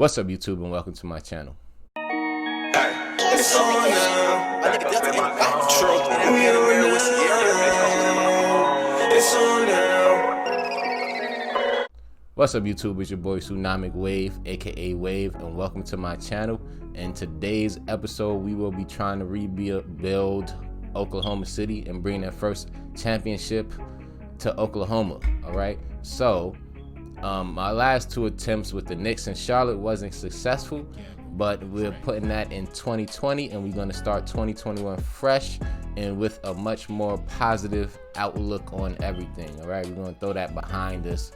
What's up, YouTube, and welcome to my channel. It's on now. It's on now. What's up, YouTube? It's your boy Tsunamic Wave, aka Wave, and welcome to my channel. In today's episode, we will be trying to rebuild Oklahoma City and bring their first championship to Oklahoma. All right, so my last two attempts with the Knicks and Charlotte wasn't successful, but we're putting that in 2020, and we're going to start 2021 fresh and with a much more positive outlook on everything. All right, we're going to throw that behind us,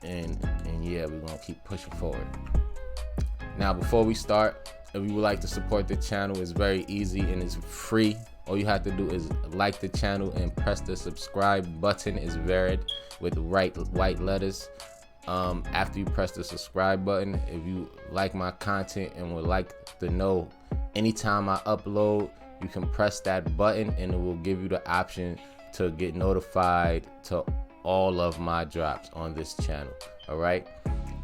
and yeah, we're going to keep pushing forward. Now, before we start, if you would like to support the channel, it's very easy and it's free. All you have to do is like the channel and press the subscribe button. It's varied with white letters. After you press the subscribe button, if you like my content and would like to know anytime I upload, you can press that button and it will give you the option to get notified to all of my drops on this channel. All right,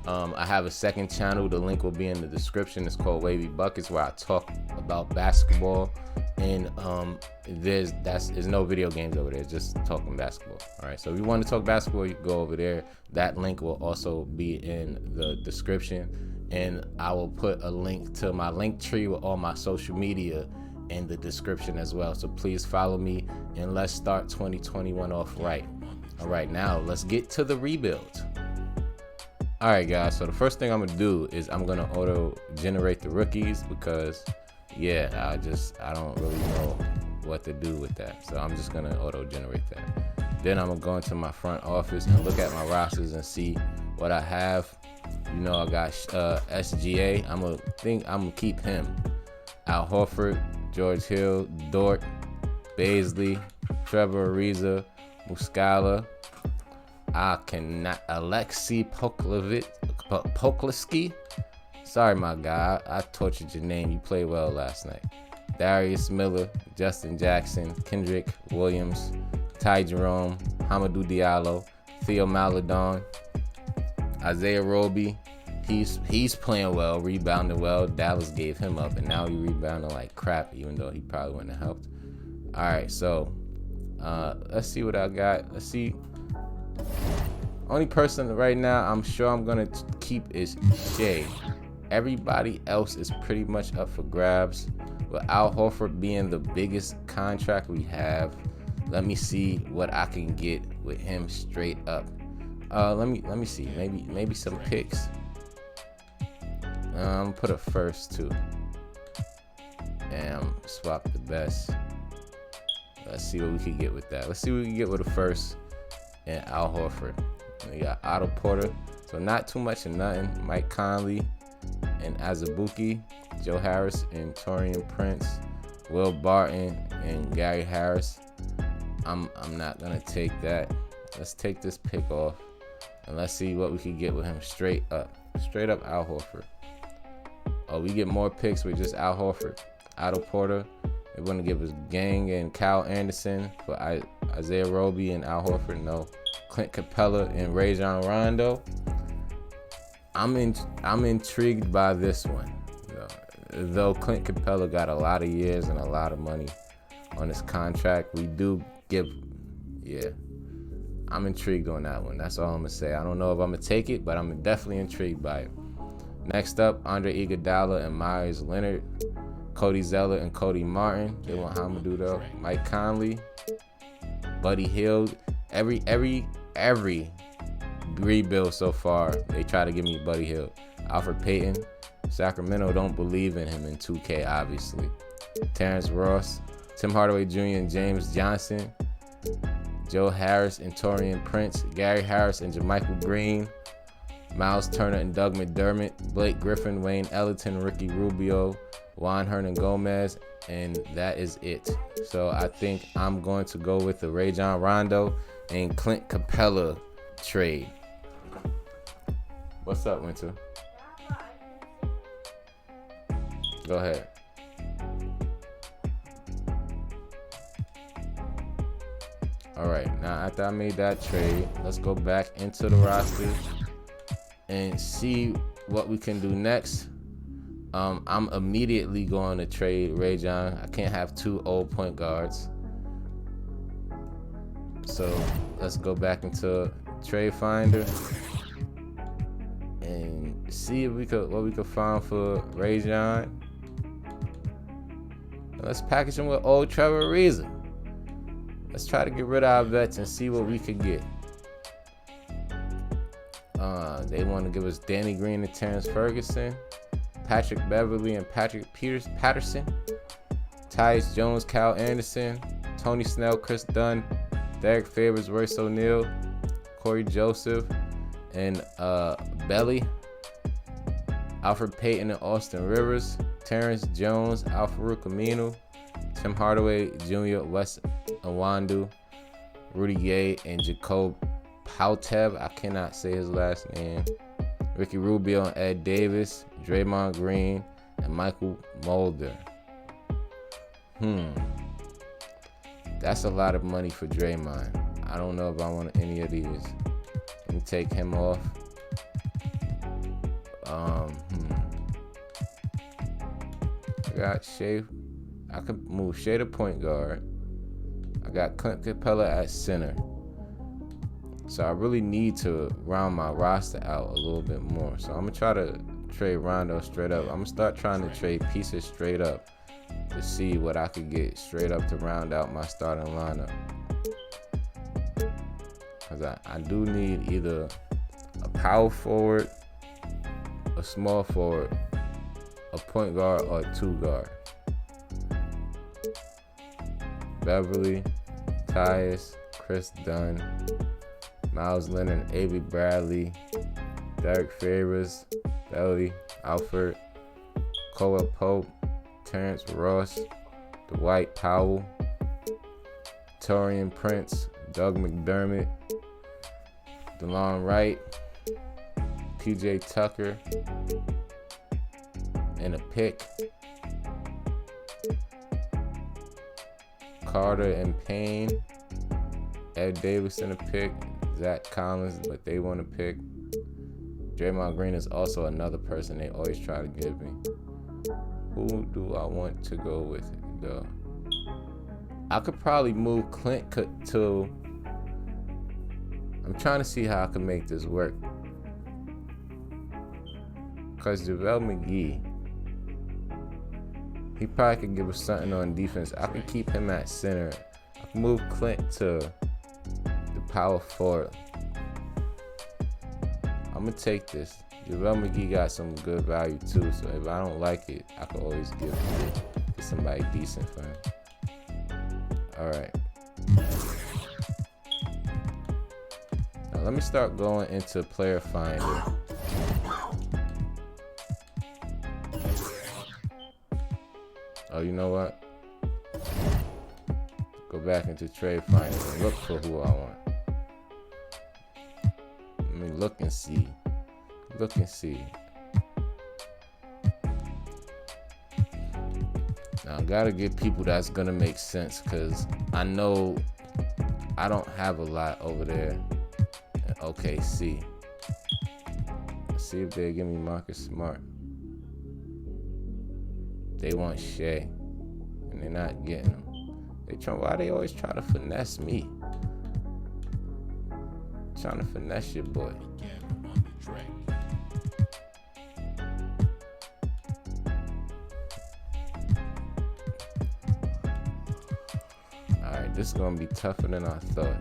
I have a second channel, the link will be in the description. It's called Wavy Buckets, where I talk about basketball, and there's no video games over there, just talking basketball. All right, so if you want to talk basketball, you can go over there. That link will also be in the description, and I will put a link to my link tree with all my social media in the description as well. So please follow me, and let's start 2021 off right. All right, now let's get to the rebuild. All right, guys, so the first thing I'm gonna do is I'm gonna auto generate the rookies, because yeah, I don't really know what to do with that, so I'm just gonna auto generate that. Then I'm gonna go into my front office and look at my rosters and see what I have. You know, I got SGA. I'm gonna keep him. Al Horford, George Hill, Dort, Baisley, Trevor Ariza, Muscala. Alexei Poklevsky. Sorry, my guy, I tortured your name. You played well last night. Darius Miller, Justin Jackson, Kendrick Williams, Ty Jerome, Hamidou Diallo, Theo Maledon, Isaiah Roby. He's playing well, rebounding well. Dallas gave him up, and now he rebounding like crap, even though he probably wouldn't have helped. All right, so let's see what I got. Let's see. Only person right now I'm sure I'm gonna keep is Shea. Everybody else is pretty much up for grabs, with Al Horford being the biggest contract we have. Let me see what I can get with him straight up. Let me see, maybe some picks. Put a first too. And swap the best. Let's see what we can get with that. Let's see what we can get with a first and Al Horford. We got Otto Porter, so not too much of nothing. Mike Conley and Azubuike, Joe Harris and Taurean Prince, Will Barton and Gary Harris. I'm not gonna take that. Let's take this pick off and let's see what we can get with him straight up Al Horford. Oh, we get more picks with just Al Horford. Otto Porter, they want to give us Gang and Kyle Anderson for Isaiah Roby and Al Horford. No. Clint Capella and Rajon Rondo. I'm intrigued by this one. You know, though Clint Capella got a lot of years and a lot of money on his contract, we do give, yeah. I'm intrigued on that one. That's all I'm gonna say. I don't know if I'm gonna take it, but I'm definitely intrigued by it. Next up, Andre Iguodala and Myers Leonard, Cody Zeller and Cody Martin. They want Hamidou though. Mike Conley, Buddy Hield. Every rebuild so far, they try to give me Buddy Hield. Alfred Payton. Sacramento don't believe in him in 2K, obviously. Terrence Ross, Tim Hardaway Jr. and James Johnson, Joe Harris and Taurean Prince, Gary Harris and JaMychal Green, Miles Turner and Doug McDermott, Blake Griffin, Wayne Ellington, Ricky Rubio, Juan Hernan Gomez, and that is it. So I think I'm going to go with the Rajon Rondo and Clint Capella trade. What's up, Winter? Go ahead. All right, now after I made that trade, let's go back into the roster and see what we can do next. I'm immediately going to trade Rajon. I can't have two old point guards. So let's go back into Trade Finder and see if what we could find for Rajon. Let's package him with old Trevor Ariza. Let's try to get rid of our vets and see what we could get. They want to give us Danny Green and Terrence Ferguson, Patrick Beverly and Patrick Patterson, Tyus Jones, Kyle Anderson, Tony Snell, Chris Dunn, Derek Favors, Royce O'Neal, Corey Joseph, and Belly, Alfred Payton and Austin Rivers, Terrence Jones, Al-Farouq Aminu, Tim Hardaway Jr., Wes Iwundu, Rudy Gay, and Jacob Pautev. I cannot say his last name. Ricky Rubio and Ed Davis, Draymond Green, and Michael Mulder. That's a lot of money for Draymond. I don't know if I want any of these. Let me take him off. I got Shea. I could move Shea to point guard. I got Clint Capella at center. So I really need to round my roster out a little bit more. So I'm going to try to trade Rondo straight up. I'm going to start trying to trade pieces straight up to see what I could get straight up to round out my starting lineup. Because I do need either a power forward, a small forward, a point guard, or a two guard. Beverly, Tyus, Chris Dunn, Miles Leonard, Avery Bradley, Derek Favors, Belly, Alfred, Cole Pope, Terrence Ross, Dwight Powell, Taurean Prince, Doug McDermott, DeLon Wright, PJ Tucker, and a pick. Carter and Payne, Ed Davis in a pick, Zach Collins, but they want to pick. Draymond Green is also another person they always try to give me. Who do I want to go with though? I could probably move Clint to. I'm trying to see how I can make this work. Because JaVale McGee, he probably could give us something on defense. I can keep him at center. I can move Clint to the power forward. I'm going to take this. JaVale McGee got some good value too, so if I don't like it, I can always get somebody decent for him. Alright. Now let me start going into Player Finder. Oh, you know what? Go back into Trade Finder and look for who I want. Let me look and see. Look and see. Now I gotta get people that's gonna make sense, because I know I don't have a lot over there in OKC. Let's see if they give me Marcus Smart. They want Shea, and they're not getting him. Why they always try to finesse me? Trying to finesse your boy. Alright, this is gonna be tougher than I thought.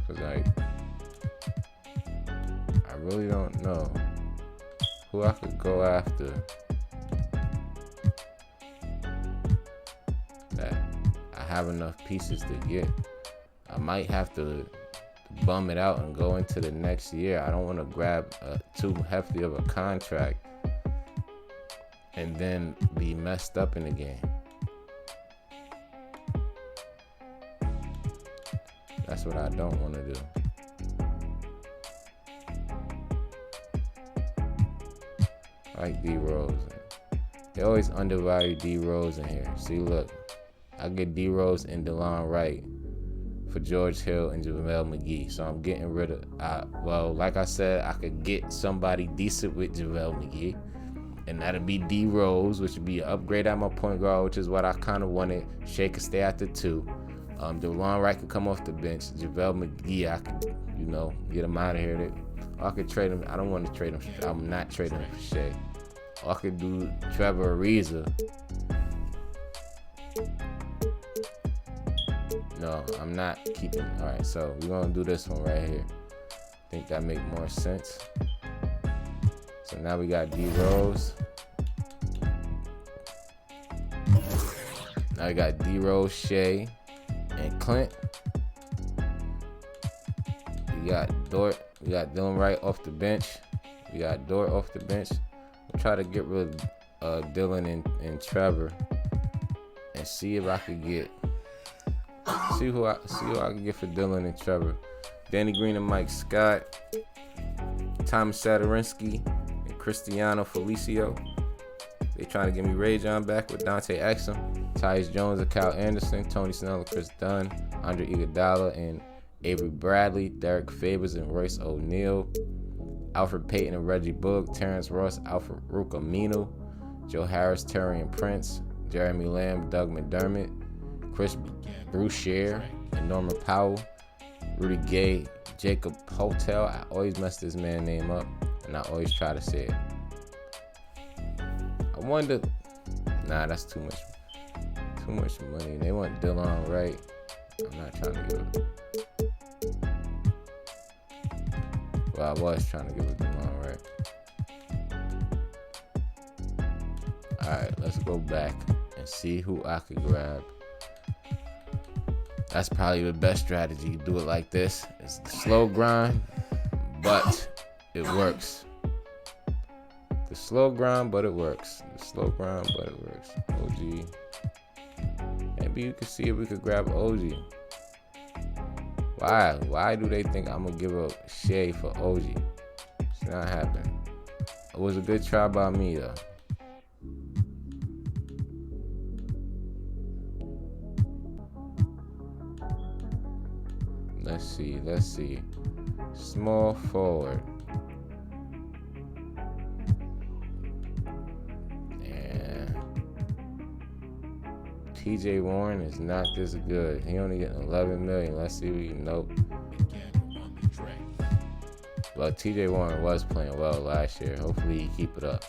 Cause I really don't know who I could go after that I have enough pieces to get. I might have to bum it out and go into the next year. I don't want to grab too hefty of a contract and then be messed up in the game. That's what I don't want to do. I like D Rose. They always undervalue D Rose in here. See, look, I get D Rose and DeLon Wright for George Hill and JaVale McGee. So I'm getting rid of, well, like I said, I could get somebody decent with JaVale McGee. And that'd be D Rose, which would be an upgrade at my point guard, which is what I kind of wanted. Shea could stay at the 2. DeLon Wright could come off the bench. JaVale McGee, I could, get him out of here. I could trade him. I don't want to trade him. I'm not trading him for Shea. Or I could do Trevor Ariza. No, I'm not keeping. All right, so we're going to do this one right here. I think that makes more sense. So now we got D Rose. Now we got D Rose, Shea, and Clint. We got Dort. We got Dylan Wright off the bench. We got Dort off the bench. We'll try to get rid of Dylan and Trevor, and see if I could get see who I can get for Dylan and Trevor. Danny Green and Mike Scott, Thomas Sadarinsky, and Cristiano Felicio. They trying to get me Ray John back with Dante Exum, Tyus Jones and Kyle Anderson, Tony Snell and Chris Dunn, Andre Iguodala and Avery Bradley, Derek Favors and Royce O'Neal, Alfred Payton and Reggie Book, Terrence Ross, Alfred Rukamino, Joe Harris, Taurean Prince, Jeremy Lamb, Doug McDermott, Chris Boucher and Norman Powell, Rudy Gay, Jacob Hotel. I always mess this man's name up, and I always try to say it. I wonder, that's too much money. They want Dylan Wright. I'm not trying to give it. Well, I was trying to give it Dylan Wright. Alright, let's go back and see who I could grab. That's probably the best strategy. Do it like this. It's the slow grind, but it works. The slow grind, but it works. The slow grind, but it works. OG. Maybe you could see if we could grab OG. Why? Why do they think I'm gonna give up Shea for OG? It's not happening. It was a good try by me though. Let's see. Small forward. And TJ Warren is not this good. He only getting 11 million. Let's see what nope. But TJ Warren was playing well last year. Hopefully he keep it up.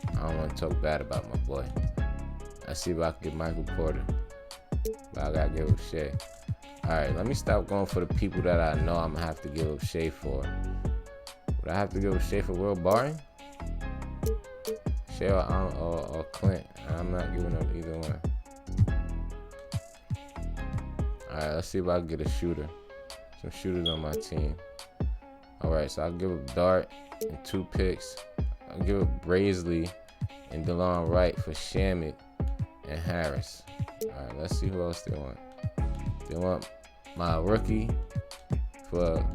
I don't want to talk bad about my boy. Let's see if I can get Michael Porter. But I gotta give him Shea. Alright, let me stop going for the people that I know I'm going to have to give up Shea for. Would I have to give up Shea for Will Barton? Shea or Clint? I'm not giving up either one. Alright, let's see if I can get a shooter. Some shooters on my team. Alright, so I'll give up Dart and 2 picks. I'll give up Brazeley and DeLon Wright for Shamet and Harris. Alright, let's see who else they want. They want my rookie for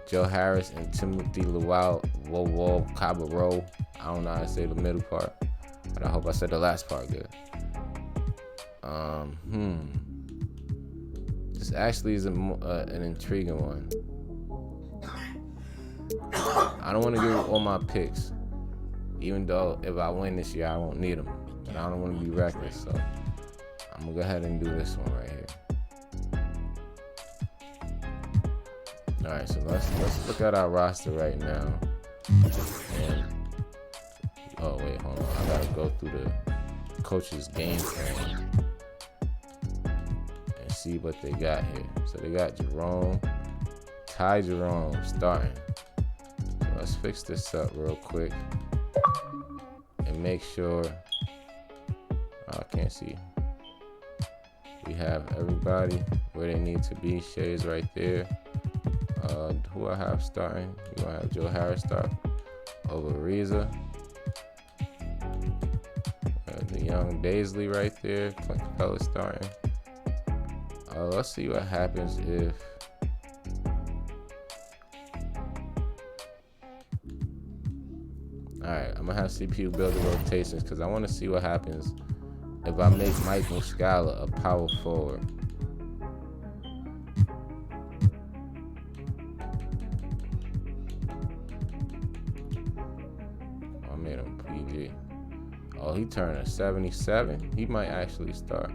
Joe Harris and Timothy Luau Cabarro. I don't know how to say the middle part, but I hope I said the last part good. This actually is an intriguing one. I don't want to give all my picks, even though if I win this year, I won't need them. But I don't want to be reckless, so I'm gonna go ahead and do this one right here. All right, so let's look at our roster right now. And, oh wait, hold on. I gotta go through the coach's game plan and see what they got here. So they got Ty Jerome starting. So let's fix this up real quick and make sure. Oh, I can't see. We have everybody where they need to be. Shea's right there. Who I have starting? We're gonna have Joe Harris start over Ariza. The young Daisley right there. Clint Capella starting. Let's see what happens if Alright, I'm gonna have CPU build the rotations because I want to see what happens if I make Mike Muscala a power forward. PG. Oh, he turned a 77. He might actually start.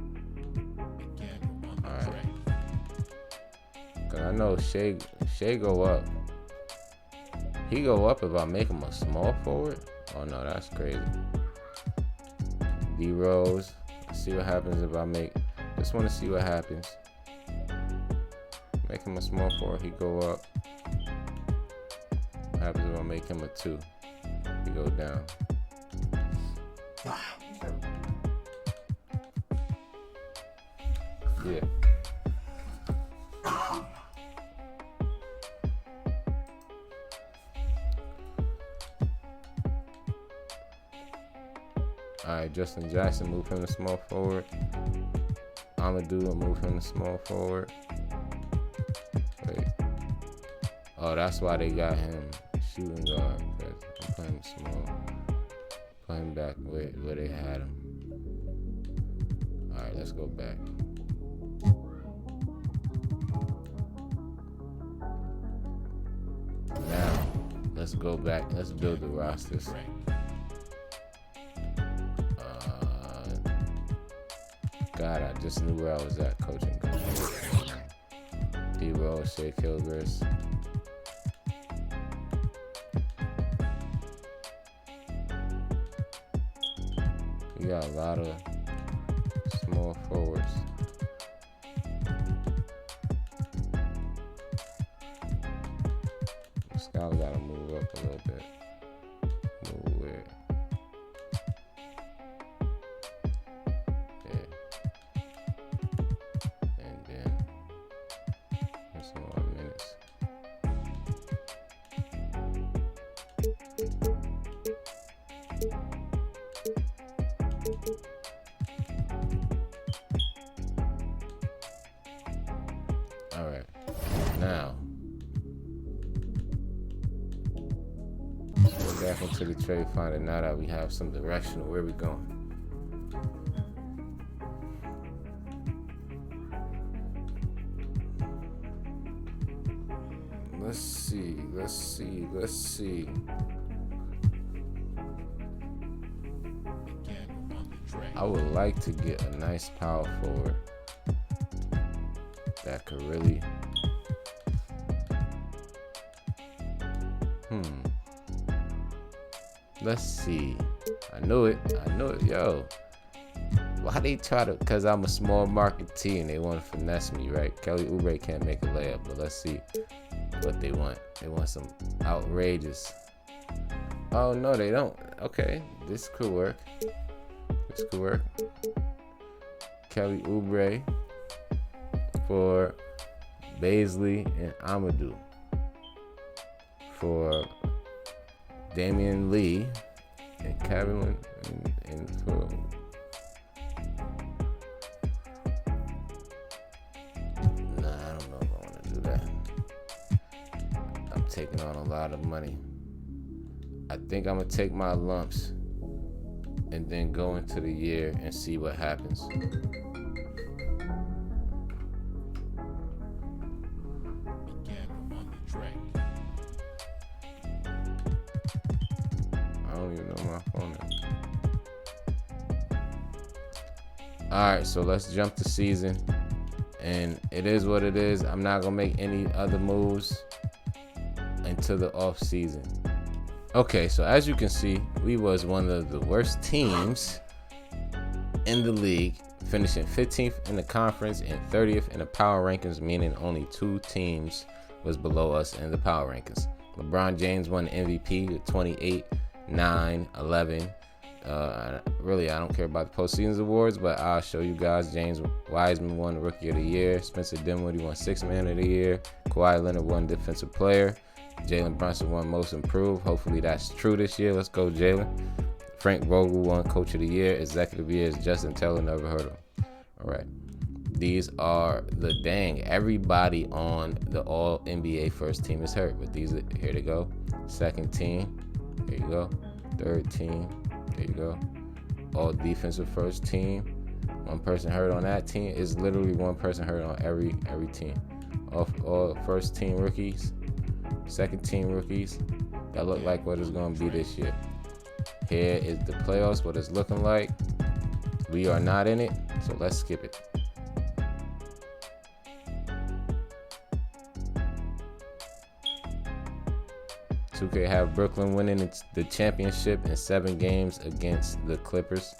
Alright. Cause I know Shea go up. He go up if I make him a small forward. Oh no, that's crazy. D Rose. Let's see what happens if I make. Just want to see what happens. Make him a small forward. He go up. What happens if I make him a 2? He go down. Yeah. Alright, Justin Jackson, move him to small forward. Amadou, move him to small forward. Wait. Oh, that's why they got him shooting guard. Cause I'm playing him small. Put him back where they had him. Alright, let's go back. Now, let's go back. Let's build the rosters. God, I just knew where I was at coaching. D Rose, Shea Gilgeous. We got a lot of small forwards. Scott gotta move up a little bit. Move weird. Alright, now let's go back into the trade finder now that we have some direction of where we're going. Let's see. I would like to get a nice power forward that could really let's see. I knew it, yo. Why they try to, cause I'm a small market team, they want to finesse me, right? Kelly Oubre can't make a layup, but let's see what they want. They want some outrageous. Oh no, they don't. Okay, this could work. Kelly Oubre for Bazley and Amadou. For Damian Lee and Kevin and for I don't know if I want to do that. I'm taking on a lot of money. I think I'm gonna take my lumps and then go into the year and see what happens. I don't even know my phone is. Alright, so let's jump the season. And it is what it is. I'm not gonna make any other moves until the off season. Okay, so as you can see, we was one of the worst teams in the league, finishing 15th in the conference and 30th in the power rankings, meaning only 2 teams was below us in the power rankings. LeBron James won MVP with 28, 9, 11. Really, I don't care about the postseason awards, but I'll show you guys. James Wiseman won Rookie of the Year. Spencer Dinwiddie won Sixth Man of the Year. Kawhi Leonard won Defensive Player. Jalen Brunson won Most Improved. Hopefully that's true this year. Let's go, Jalen. Frank Vogel won Coach of the Year. Executive Year is Justin Taylor. Never heard of him. All right. These are the everybody on the All NBA first team is hurt. But these are, here they go. Second team. There you go. Third team. There you go. All defensive first team. One person hurt on that team. Is literally one person hurt on every team. All first team rookies. Second team rookies. That look like what it's going to be this year. Here is the playoffs, what it's looking like. We are not in it, so let's skip it. $2K have Brooklyn winning the championship in 7 games against the Clippers.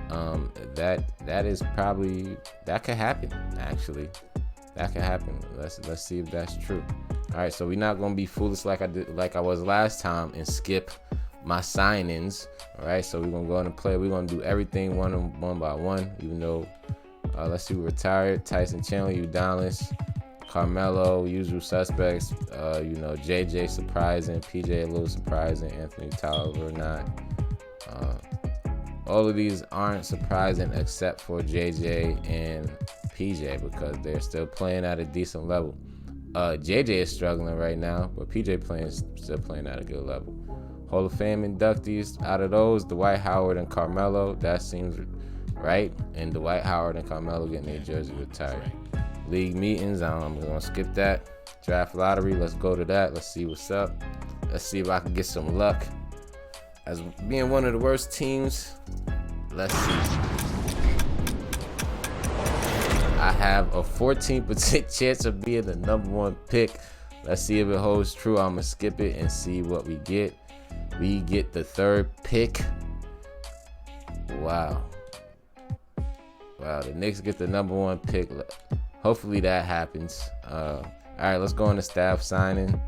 That is probably, that could happen. Actually, that could happen. Let's see if that's true. All right, so we're not gonna be foolish like I was last time and skip my sign-ins. All right, so we're gonna go into play. We're gonna do everything one by one. Even though, let's see, we retired. Tyson Chandler, Udonis, Carmelo, usual suspects. JJ surprising, PJ a little surprising, Anthony Tyler not. All of these aren't surprising except for JJ and PJ because they're still playing at a decent level. JJ is struggling right now, but PJ still playing at a good level. Hall of Fame inductees, out of those, Dwight Howard and Carmelo, that seems right. And Dwight Howard and Carmelo getting their jersey retired. League meetings, I'm gonna skip that. Draft lottery, let's go to that. Let's see what's up. Let's see if I can get some luck. As being one of the worst teams, let's see. I have a 14% chance of being the #1 pick. Let's see if it holds true. I'm gonna skip it and see what we get. We get the 3rd pick. Wow, the Knicks get the #1 pick. Hopefully that happens. All right, let's go into staff signing.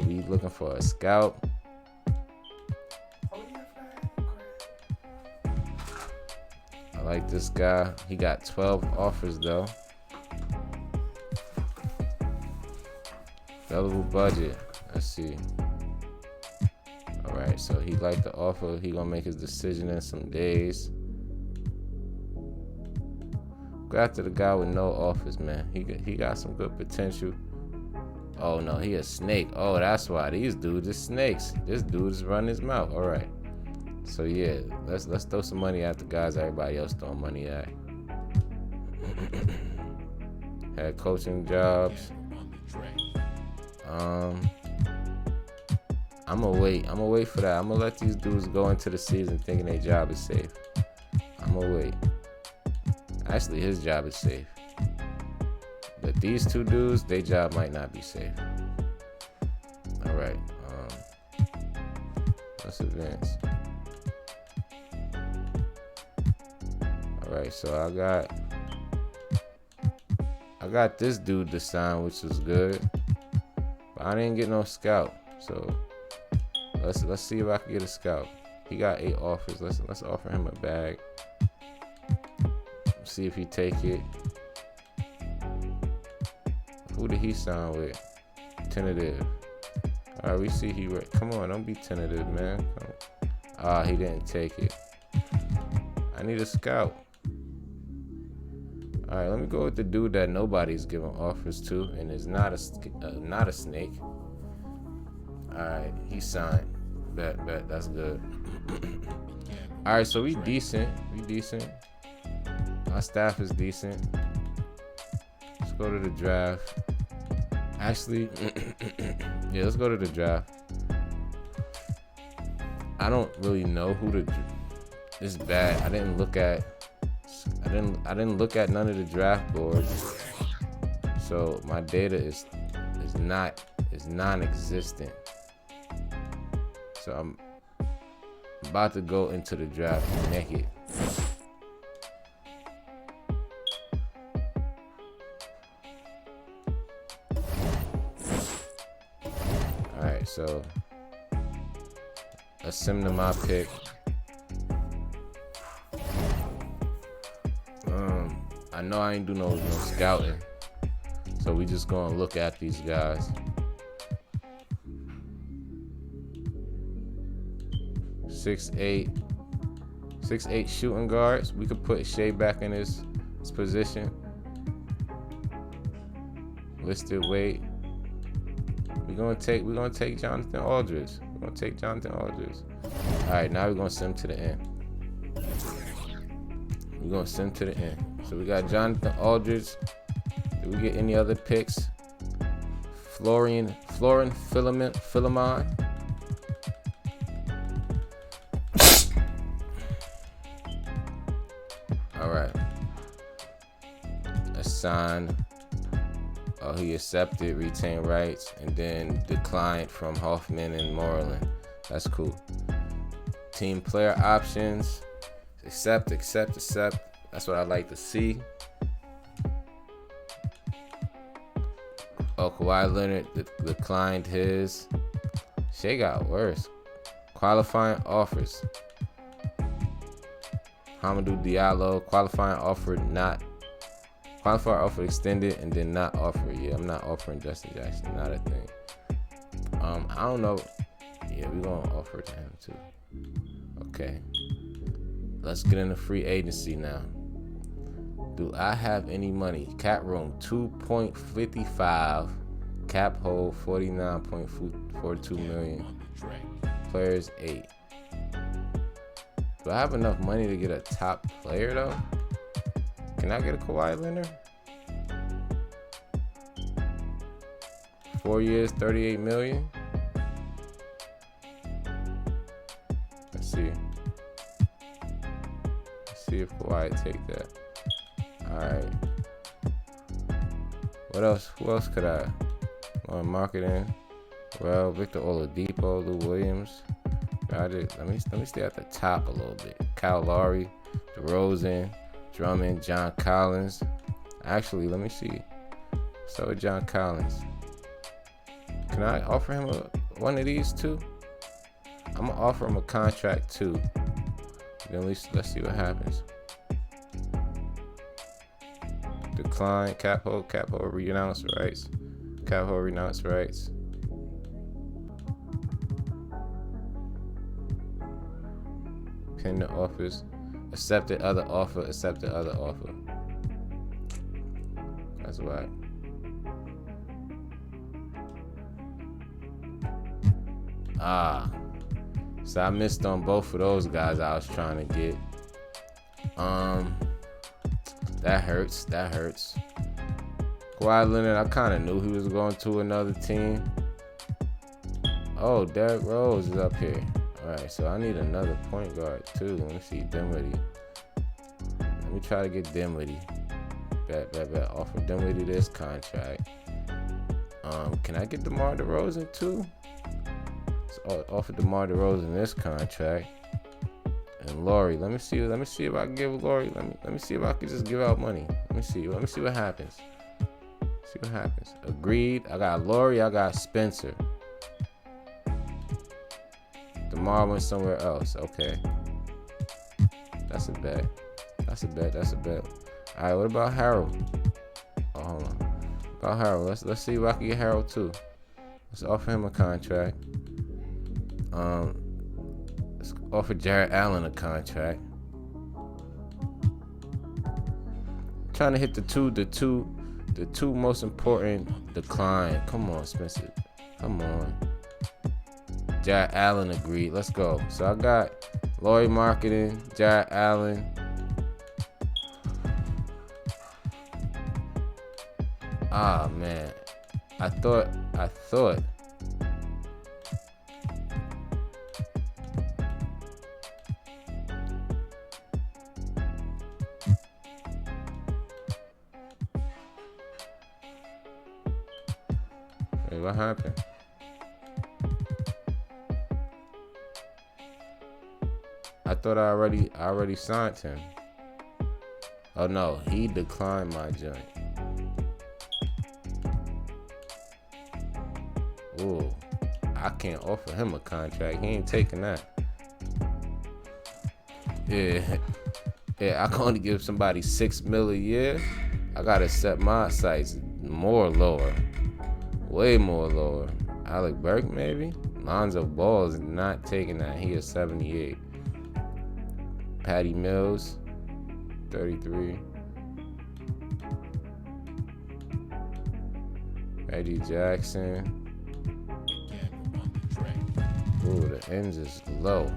We looking for a scout. I like this guy. He got 12 offers though. Available budget. Let's see. All right, so he liked the offer. He gonna make his decision in some days. Go after the guy with no offers, man. He got some good potential. Oh no, he a snake. Oh, that's why these dudes are snakes. This dude is running his mouth. All right. So yeah, let's throw some money at the guys everybody else throwing money at. Had coaching jobs. I'm gonna wait for that. I'm gonna let these dudes go into the season thinking their job is safe. I'm gonna wait. Actually, his job is safe. But these 2 dudes, their job might not be safe. All right. Let's advance. All right, so I got this dude to sign, which was good. But I didn't get no scout. So let's see if I can get a scout. He got 8 offers. Let's offer him a bag. See if he take it. Who did he sign with? Tentative. All right, we see he. Come on, don't be tentative, man. He didn't take it. I need a scout. All right, let me go with the dude that nobody's giving offers to, and is not a snake. All right, he signed. Bet, that's good. All right, so we decent. My staff is decent. Let's go to the draft. Actually, yeah, let's go to the draft. I don't really know who it's bad. I didn't look at none of the draft boards. So my data is non-existent. So I'm about to go into the draft naked. Alright, so let's sim to my pick. I know I ain't do no scouting. So we just gonna look at these guys. 6'8" shooting guards. We could put Shea back in his position. Listed weight. We're gonna take Jonathan Aldridge. All right, now we're gonna sim to the end. So we got Jonathan Aldridge. Did we get any other picks? Florian Philemon. All right. Assign. Oh, he accepted, retain rights, and then declined from Hoffman and Moreland. That's cool. Team player options. Accept. That's what I like to see. Oh, Kawhi Leonard declined his. Shea got worse. Qualifying offers. Hamidou Diallo, qualifying offer extended and then not offered. Yeah, I'm not offering Justin Jackson, not a thing. I don't know. Yeah, we're gonna offer to him too. Okay. Let's get into free agency now. Do I have any money? Cap room 2.55. Cap hold 49.42 million. Players 8. Do I have enough money to get a top player though? Can I get a Kawhi Leonard? 4 years, 38 million. Let's see. Let's see if Kawhi take that. All right. What else? Who else could I? On marketing. Well, Victor Oladipo, Lou Williams. Let me stay at the top a little bit. Kyle Lowry, DeRozan, Drummond, John Collins. Actually, let me see. So John Collins. Can I offer him one of these two? I'm gonna offer him a contract too. Then at least let's see what happens. Decline, cap hold, renounce rights. Cap hold, renounce rights. Pin the offers. Accept the other offer. That's right. So I missed on both of those guys I was trying to get. That hurts. Kawhi Leonard, I kind of knew he was going to another team. Oh, Derrick Rose is up here. All right, so I need another point guard too. Let me see, Dinwiddie. Let me try to get Dinwiddie. Bet. Offer Dinwiddie this contract. Can I get DeMar DeRozan too? So offer DeMar DeRozan this contract. And Laurie, let me see if I can give Laurie. Let me see if I can just give out money. Let me see what happens. Agreed. I got Laurie. I got Spencer. DeMar went somewhere else. Okay. That's a bet. All right. What about Harold? Oh, hold on. About Harold. Let's see if I can get Harold too. Let's offer him a contract. Let's offer Jarrett Allen a contract. Trying to hit the two most important decline. Come on, Spencer. Come on. Jarrett Allen agreed. Let's go. So I got Laurie marketing, Jarrett Allen. Ah, man. I thought. Wait, what happened? I thought I already signed him. Oh no, he declined my joint. Ooh, I can't offer him a contract. He ain't taking that. Yeah, I can only give somebody $6 million a year. I gotta set my sights more lower, way more lower. Alec Burke maybe. Lonzo Ball is not taking that. He is 78. Patty Mills, 33. Reggie Jackson. Ooh, the ends is low.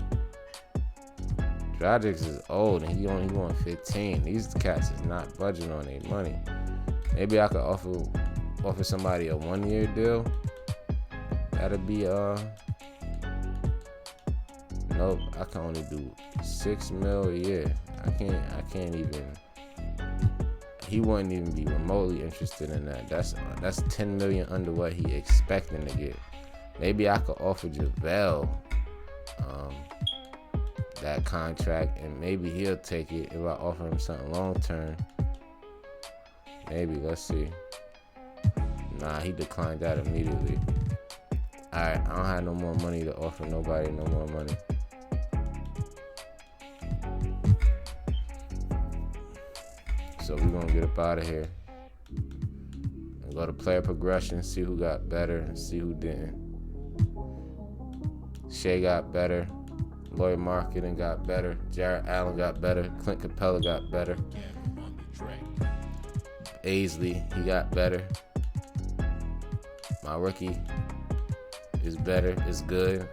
Dragic is old and he won 15. These cats is not budging on their money. Maybe I could offer somebody a 1-year deal. That'd be Nope, I can only do $6 million a year. I can't even. He wouldn't even be remotely interested in that. That's $10 million under what he expecting to get. Maybe I could offer JaVale that contract, and maybe he'll take it if I offer him something long term. Maybe, let's see. Nah, he declined that immediately. Alright, I don't have no more money to offer nobody, no more money. So we're gonna get up out of here and go to player progression, see who got better and see who didn't. Shea got better. Lauri Markkanen got better. Jarrett Allen got better. Clint Capella got better. Aisley, he got better. My rookie is better, is good.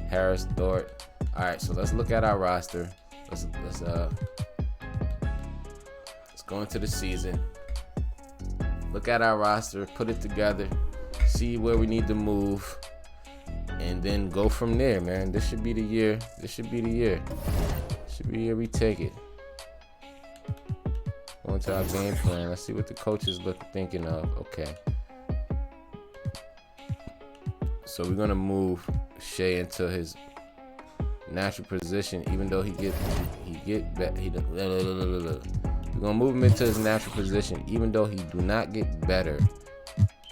Harris, Dort. All right, so let's look at our roster. Let's go into the season. Look at our roster, put it together, see where we need to move, and then go from there, man. This should be the year. Should be the year we take it. Going to our game plan. Let's see what the coaches thinking of. Okay. So we're gonna move Shea into his natural position, even though we're gonna move him into his natural position, even though he do not get better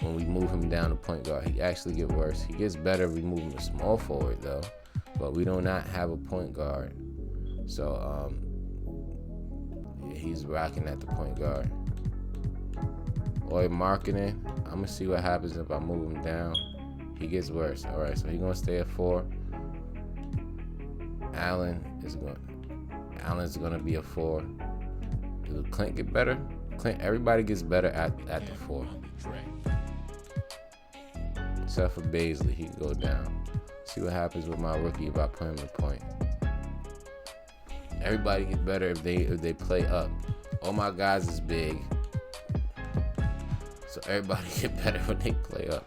when we move him down to point guard. He actually get worse. He gets better if we move him to small forward though, but we do not have a point guard. So he's rocking at the point guard. Lauri Markkanen, I'm gonna see what happens if I move him down. He gets worse. All right, so he's gonna stay at 4. Allen's gonna be a 4. Does Clint get better? Everybody gets better at the 4. Except for Bazley, he can go down. See what happens with my rookie if I put him to point. Everybody gets better if they play up. All my guys is big, so everybody get better when they play up.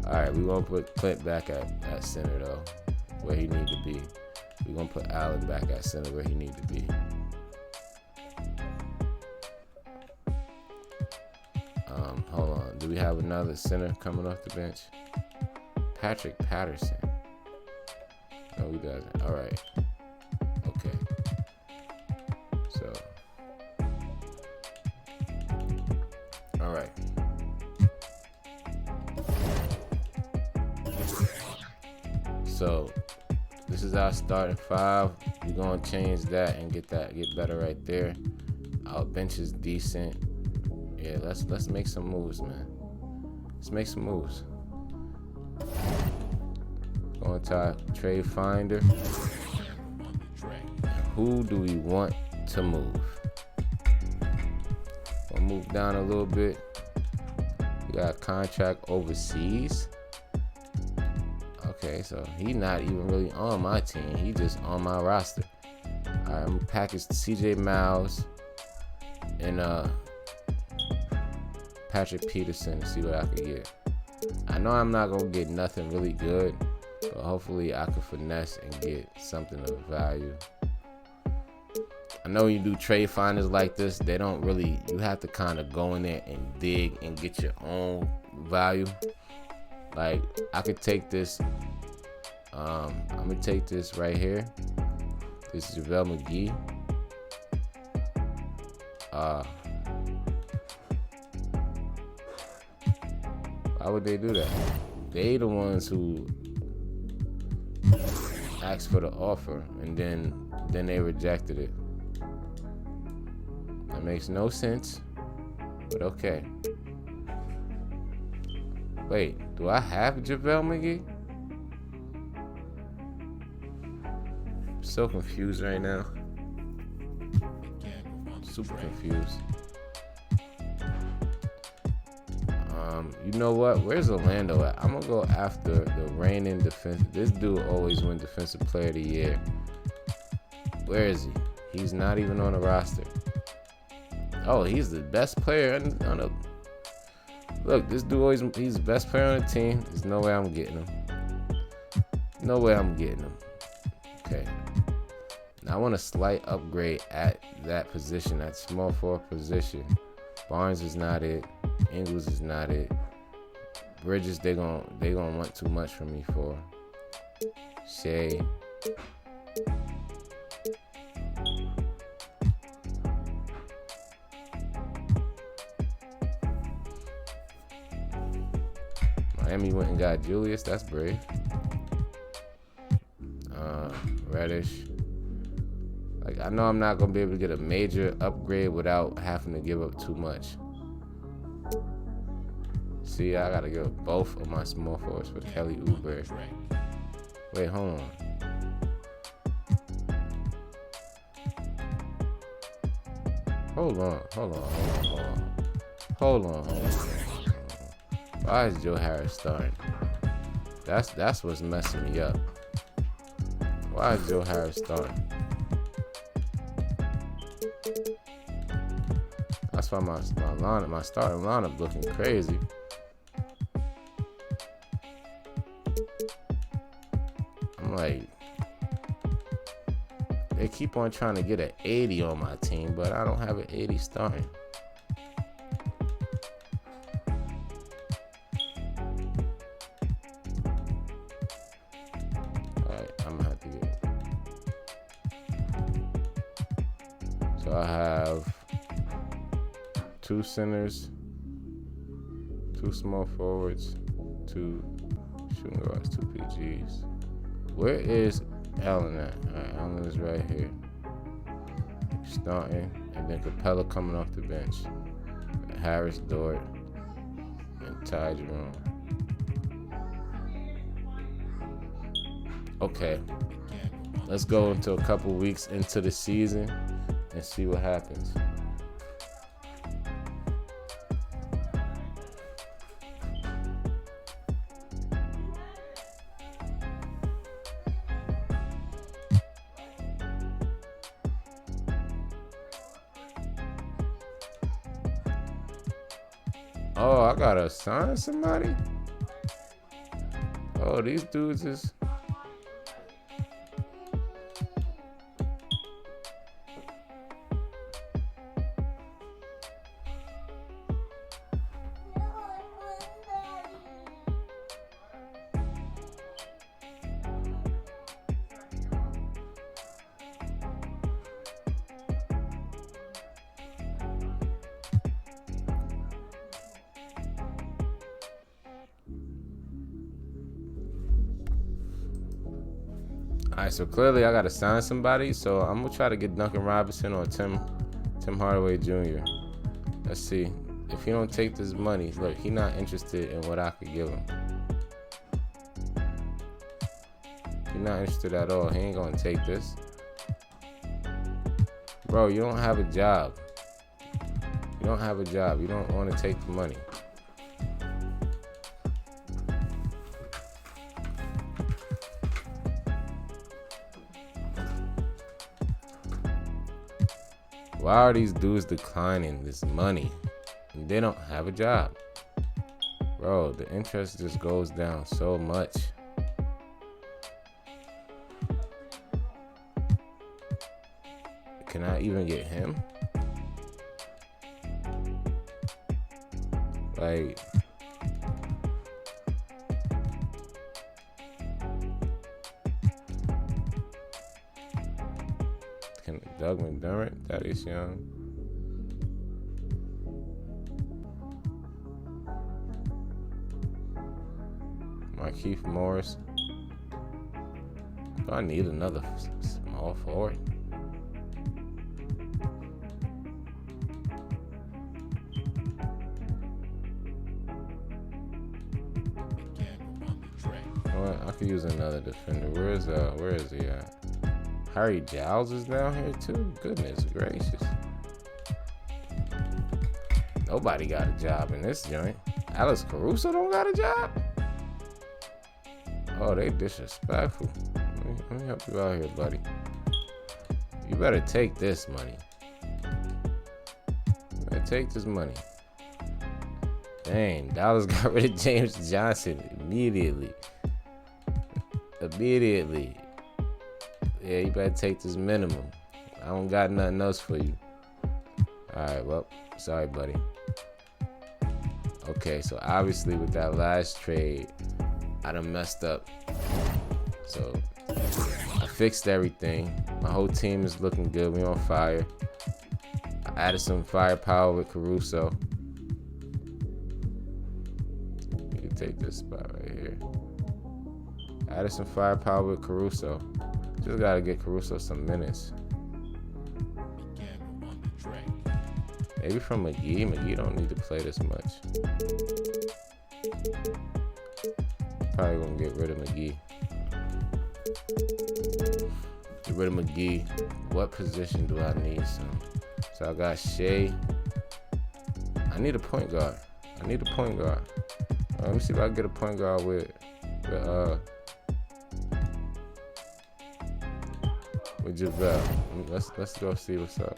All right, we're gonna put Clint back at center though, where he need to be. We're gonna put Allen back at center where he need to be. Hold on. Do we have another center coming off the bench? Patrick Patterson. No, he doesn't. All right. Okay. So. All right. So this is our starting 5. We're gonna change that and get better right there. Our bench is decent. Yeah, let's make some moves, man. Let's make some moves. Going to our trade finder. Who do we want to move? We'll move down a little bit. We got a contract overseas. Okay, so he's not even really on my team. He just on my roster. All right, I'm gonna package CJ Miles and Patrick Peterson to see what I can get. I know I'm not gonna get nothing really good, but hopefully I can finesse and get something of value. I know when you do trade finders like this, they don't really, you have to kind of go in there and dig and get your own value. Like I could take this, I'm gonna take this right here. This is JaVale McGee. Why would they do that? They the ones who asked for the offer and then they rejected it. That makes no sense, but okay. Wait, do I have JaVale McGee? I'm so confused right now. Super confused. You know what? Where's Orlando at? I'm gonna go after the reigning defense. This dude always win Defensive Player of the Year. Where is he? He's not even on the roster. Oh, he's the best player on the. Look, this dude he's the best player on the team. There's no way I'm getting him. No way I'm getting him. Okay. Now I want a slight upgrade at that position, that small forward position. Barnes is not it. Ingles is not it. Bridges, they gonna want too much from me for. Shea. Miami went and got Julius. That's brave. Reddish. Like, I know I'm not gonna be able to get a major upgrade without having to give up too much. See, I gotta give up both of my small forwards for Kelly Oubre. Wait, hold on. Hold on. Why is Joe Harris starting? That's what's messing me up. Why is Joe Harris starting? That's why my starting lineup looking crazy. I'm like, they keep on trying to get an 80 on my team, but I don't have an 80 starting. So I have 2 centers, 2 small forwards, 2 shooting guards, 2 PGs. Where is Allen at? Alright, Allen is right here. Starting, and then Capella coming off the bench. Harris, Dort, and Ty Jerome. Okay, let's go into a couple weeks into the season and see what happens. Oh, I gotta sign somebody? Oh, these dudes is... All right, so clearly I gotta sign somebody. So I'm gonna try to get Duncan Robinson or Tim Hardaway Jr. Let's see. If he don't take this money, look, he not interested in what I could give him. He not interested at all. He ain't gonna take this. Bro, you don't have a job. You don't have a job. You don't want to take the money. Why are these dudes declining this money? They don't have a job. Bro, the interest just goes down so much. Can I even get him? Like... Doug McDermott, Thaddeus Young. Markieff Morris. Do I need another small forward? You know what? I could use another defender. Where is he at? Harry Giles is down here too? Goodness gracious. Nobody got a job in this joint. Alex Caruso don't got a job? Oh, they disrespectful. Let me help you out here, buddy. You better take this money. You better take this money. Dang, Dallas got rid of James Johnson immediately. Yeah, you better take this minimum. I don't got nothing else for you. Alright, well, sorry, buddy. Okay, so obviously with that last trade, I done messed up. So I fixed everything. My whole team is looking good. We on fire. I added some firepower with Caruso. You can take this spot right here. Added some firepower with Caruso. Just gotta get Caruso some minutes. Maybe from McGee. McGee don't need to play this much. Probably gonna get rid of McGee. Get rid of McGee. What position do I need some? So I got Shea. I need a point guard. Let me see if I can get a point guard with JaVale. Let's go see what's up.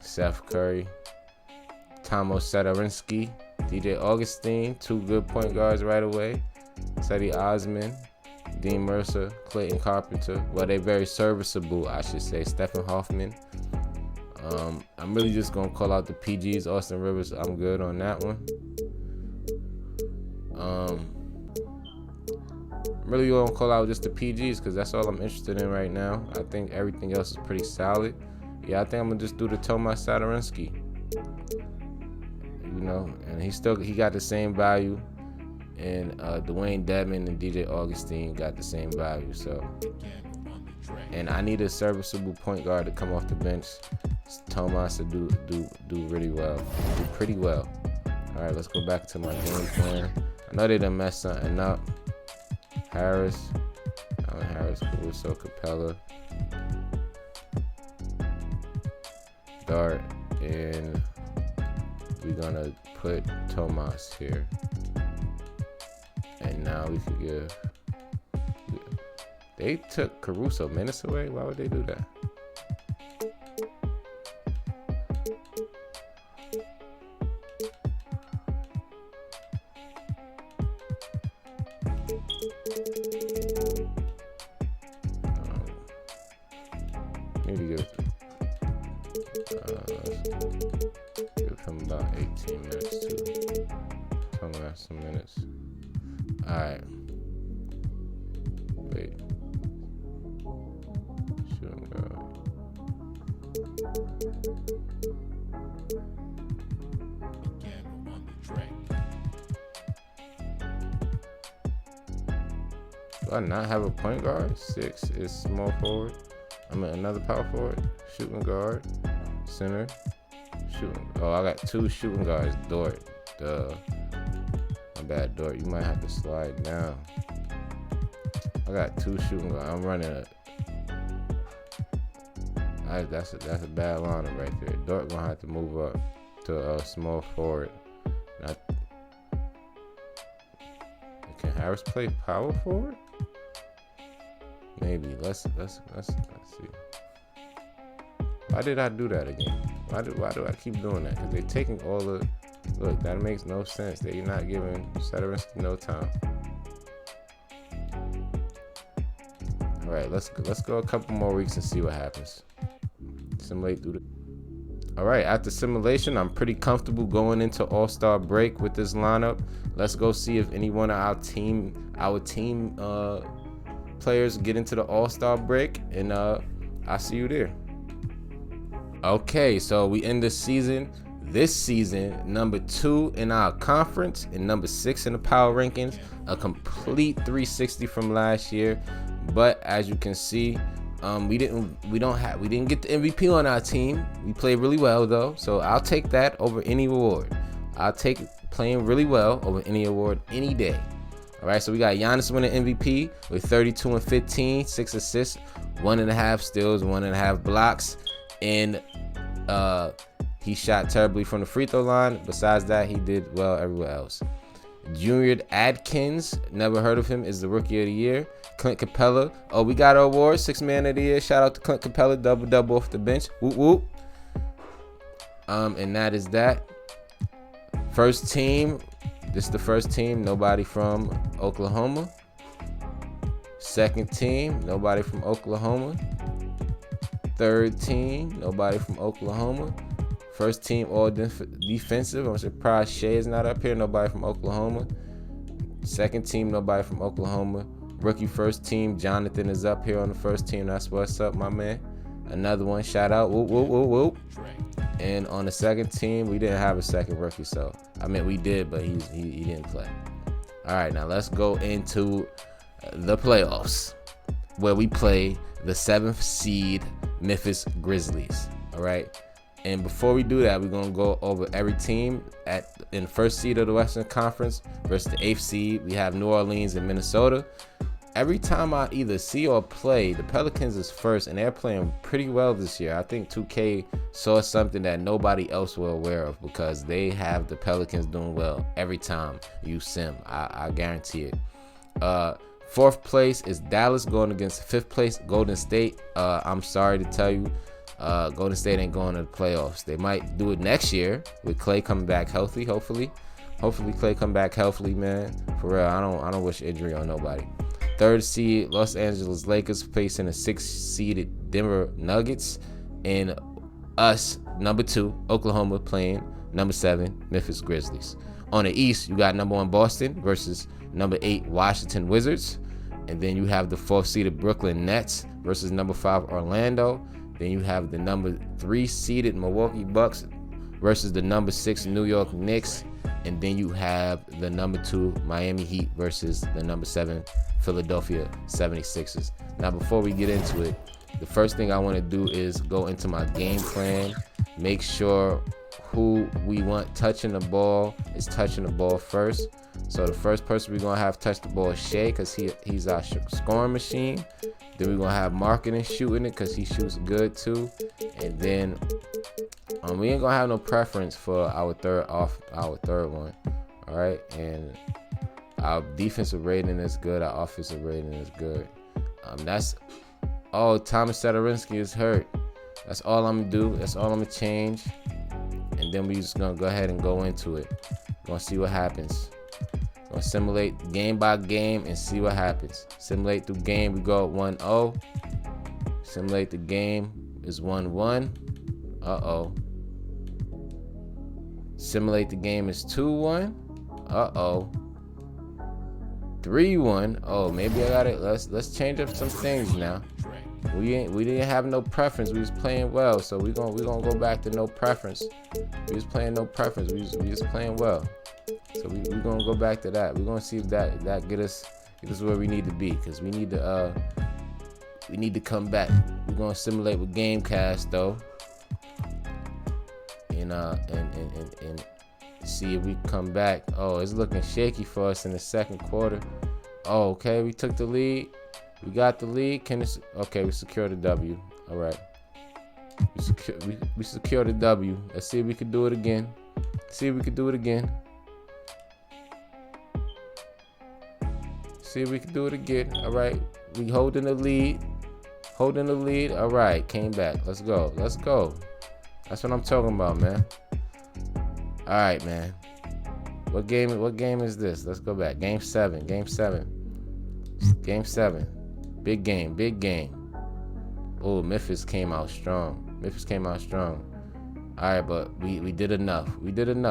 Seth Curry, Tomo Satoransky, DJ Augustine, 2 good point guards right away. Cedi Osman, Dean Mercer, Clayton Carpenter. Well, they very serviceable, I should say. Stephen Hoffman. I'm really just gonna call out the PGs. Austin Rivers, I'm good on that one. I'm really gonna call out just the PGs because that's all I'm interested in right now. I think everything else is pretty solid. Yeah, I think I'm gonna just do the Tomas Satoransky. You know, and he got the same value, and Dwayne Dedmon and DJ Augustine got the same value. So, and I need a serviceable point guard to come off the bench. Tomas to do really well, do pretty well. All right, let's go back to my game plan. I know they done messed something up. Allen Harris, Caruso, Capella, Dart, and we're gonna put Tomas here. And now we could give. They took Caruso minutes away. Why would they do that? Maybe give him about 18 minutes too. Tomas some minutes. All right. Wait. Shooting guard. Again on the track. Do I not have a point guard? 6 is small forward. I mean another power forward. Shooting guard. Center. Shooting. Oh, I got 2 shooting guards. Dort. Duh. My bad, Dort. You might have to slide down. I got 2 shooting guards. I'm running that's a bad lineup right there. Dort gonna have to move up to a small forward. Can Harris play power forward? Maybe. Let's see. Why did I do that again? Why do I keep doing that? Because they're taking all the. Look, that makes no sense. They're not giving Satoransky no time. All right, let's go a couple more weeks and see what happens. Simulate through the. All right, after simulation, I'm pretty comfortable going into All-Star break with this lineup. Let's go see if any one of our team players get into the All-Star break, and I'll see you there. Okay, so we end this season number 2 in our conference and number 6 in the power rankings, a complete 360 from last year. But as you can see, we didn't get the MVP on our team. We played really well though, so I'll take that over any award. I'll take playing really well over any award any day. All right, so we got Giannis winning MVP with 32 and 15, 6 assists, 1.5 steals, 1.5 blocks, and he shot terribly from the free throw line. Besides that, he did well everywhere else. Junior Adkins, never heard of him, is the Rookie of the Year. Clint Capella, oh, we got our award, 6th Man of the Year. Shout out to Clint Capella, double off the bench. Whoop whoop. And that is that. First team, this is the first team, nobody from Oklahoma. Second team, nobody from Oklahoma. Third team, nobody from Oklahoma. First team, all defensive. I'm surprised Shea is not up here, nobody from Oklahoma. Second team, nobody from Oklahoma. Rookie first team, Jonathan is up here on the first team. That's what's up, my man. Another one, shout out, whoop, whoop, whoop, whoop. And on the second team, we didn't have a second rookie, so I mean we did, but he didn't play. All right, now let's go into the playoffs, where we play the 7th seed Memphis Grizzlies. All right, and before we do that, we're gonna go over every team in first seed of the Western Conference versus the 8th seed. We have New Orleans and Minnesota. Every time I either see or play, the Pelicans is first, and they're playing pretty well this year. I think 2K saw something that nobody else were aware of, because they have the Pelicans doing well every time you sim. I guarantee it. 4th place is Dallas going against 5th place Golden State. I'm sorry to tell you, Golden State ain't going to the playoffs. They might do it next year with Klay coming back healthy. Hopefully Klay come back healthily, man. For real, I don't wish injury on nobody. 3rd seed Los Angeles Lakers facing the 6th seeded Denver Nuggets, and us, number 2 Oklahoma, playing number 7 Memphis Grizzlies. On the East, you got number 1 Boston versus number 8 Washington Wizards, and then you have the 4th seeded Brooklyn Nets versus number 5 Orlando. Then you have the number 3 seeded Milwaukee Bucks versus the number 6 New York Knicks, and then you have the number 2 Miami Heat versus the number 7 Philadelphia 76ers. Now, before we get into it, the first thing I want to do is go into my game plan, make sure who we want touching the ball is touching the ball first. So the first person we're going to have touch the ball is Shea, because he's our scoring machine. Then we're going to have Marketing shooting it, because he shoots good too. And then we ain't going to have no preference for our third one. All right, and our defensive rating is good. Our offensive rating is good. Thomas Sadarinsky is hurt. That's all I'm gonna do. That's all I'm gonna change. And then we just gonna go ahead and go into it. Gonna see what happens. Gonna simulate game by game and see what happens. Simulate through game, we go 1-0. Simulate the game is 1-1. Uh-oh. Simulate the game is 2-1. Uh-oh. 3-1. Oh, maybe I got it. Let's change up some things now. We didn't have no preference. We was playing well, so we gonna go back to no preference. We was playing no preference. We was playing well, so we gonna go back to that. We gonna see if that get us where we need to be, because we need to come back. We gonna simulate with Gamecast though, and see if we come back. Oh, it's looking shaky for us in the second quarter. Oh, okay, we took the lead. We got the lead. Okay, we secured the W. All right. We secured the W. Let's see if we can do it again. See if we can do it again. All right. We holding the lead. All right. Came back. Let's go. That's what I'm talking about, man. All right, man. What game is this? Let's go back. Game 7. Big game. Oh, Memphis came out strong. All right, but we did enough. Return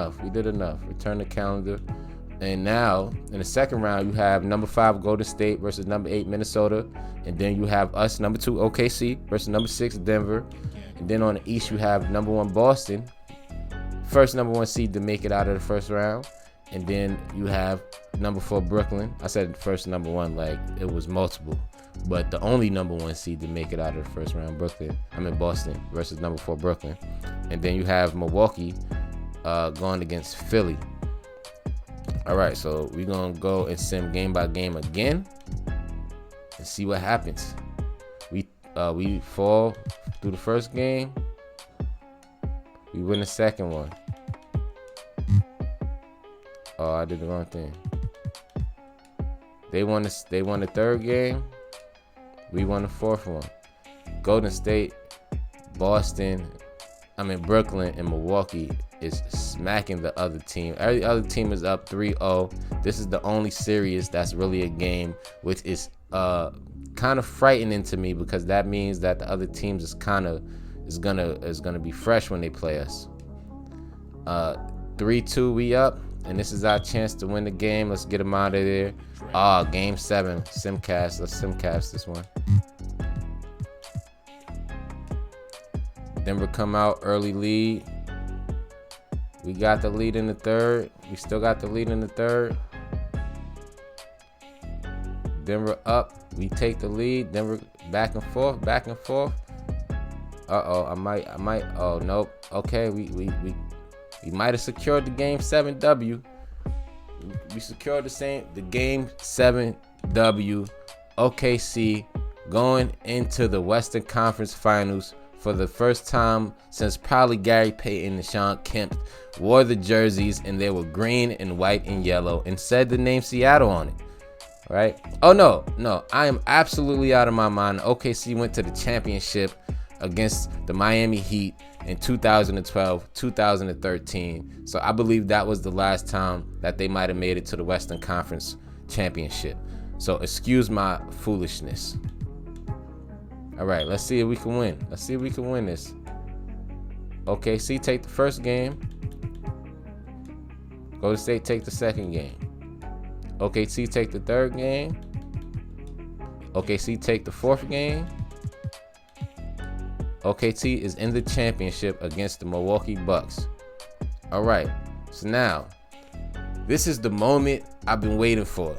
the calendar. And now, in the second round, you have number 5 Golden State versus number 8 Minnesota. And then you have us, number 2 OKC versus number 6 Denver. And then on the East, you have number 1 Boston, first number 1 seed to make it out of the first round. And then you have number 4 Brooklyn. I said first number 1 like it was multiple, but the only number 1 seed to make it out of the first round, Boston versus number 4 Brooklyn. And then you have Milwaukee going against Philly. All right, so we're gonna go and sim game by game again and see what happens. We fall through the first game. We win the second one. Oh, I did the wrong thing. They won the third game. We won the fourth one. Golden State, Brooklyn, and Milwaukee is smacking the other team. Every other team is up 3-0. This is the only series that's really a game, which is kind of frightening to me, because that means that the other teams is gonna be fresh when they play us. 3-2 we up, and this is our chance to win the game. Let's get them out of there. Game 7 simcast. Let's simcast this one. Denver come out early lead. We got the lead in the third. We still got the lead in the third. Denver up. We take the lead. Denver back and forth, back and forth. I might. Oh, nope. Okay, we might have secured the game 7 W. We secured the game 7 W. OKC going into the Western Conference Finals for the first time since probably Gary Payton and Sean Kemp wore the jerseys, and they were green and white and yellow and said the name Seattle on it. Right? Oh, no, I am absolutely out of my mind. OKC went to the championship against the Miami Heat in 2012, 2013. So I believe that was the last time that they might have made it to the Western Conference Championship. So excuse my foolishness. All right, let's see if we can win. Let's see if we can win this. OKC take the first game. Golden State take the second game. OKC take the third game. OKC take the fourth game. OKC is in the championship against the Milwaukee Bucks. All right, so now this is the moment I've been waiting for.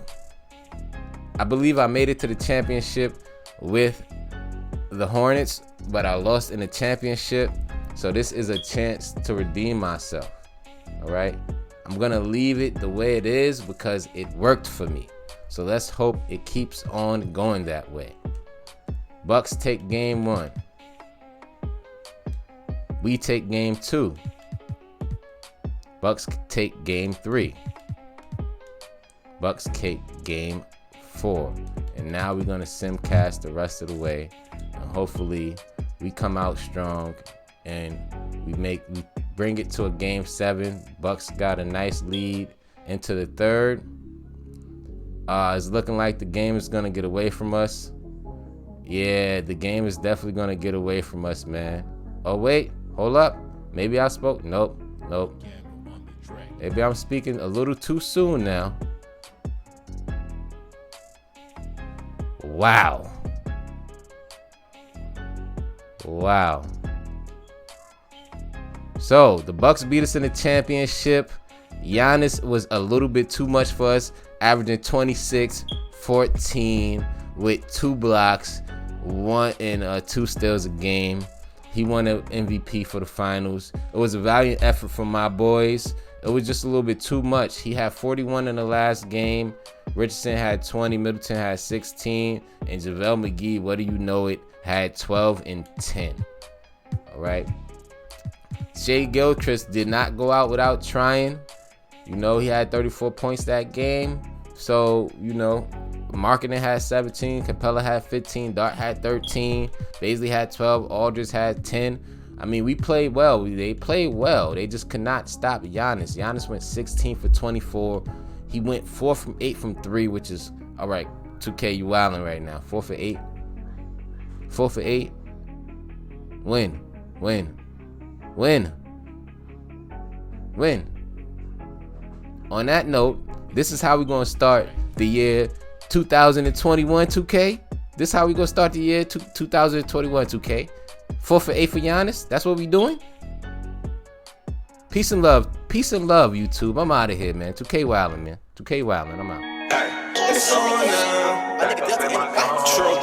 I believe I made it to the championship with the Hornets, but I lost in the championship. So this is a chance to redeem myself. All right, I'm gonna leave it the way it is because it worked for me. So let's hope it keeps on going that way. Bucks take game 1. We take game 2. Bucks take game 3. Bucks take game 4. And now we're gonna simcast the rest of the way. And hopefully we come out strong and we bring it to a game 7. Bucks got a nice lead into the third. It's looking like the game is gonna get away from us. Yeah, the game is definitely gonna get away from us, man. Oh wait, hold up. Maybe I spoke. Nope. Maybe I'm speaking a little too soon now. Wow. So the Bucks beat us in the championship. Giannis was a little bit too much for us, averaging 26, 14 with 2 blocks, 1 and 2 steals a game. He won an MVP for the finals. It was a valiant effort from my boys. It was just a little bit too much. He had 41 in the last game. Richardson had 20, Middleton had 16, and JaVale McGee, what do you know it, had 12 and 10. All right. Shai Gilgeous did not go out without trying. You know, he had 34 points that game. So, you know, Markkanen had 17, Capella had 15, Dart had 13, Baisley had 12, Aldridge had 10. I mean, we played well. They played well. They just could not stop Giannis. Giannis went 16 for 24. He went 4 from 8 from 3, which is, all right, 2K, you wilding right now. 4 for 8. 4 for 8. Win. On that note, this is how we're going to start the year 2021 2K. This is how we're going to start the year 2021 2K. 4 for 8 for Giannis. That's what we doing. Peace and love, YouTube. I'm out of here, man. 2K wildin', man. 2K wildin'. I'm out. It's on now. True.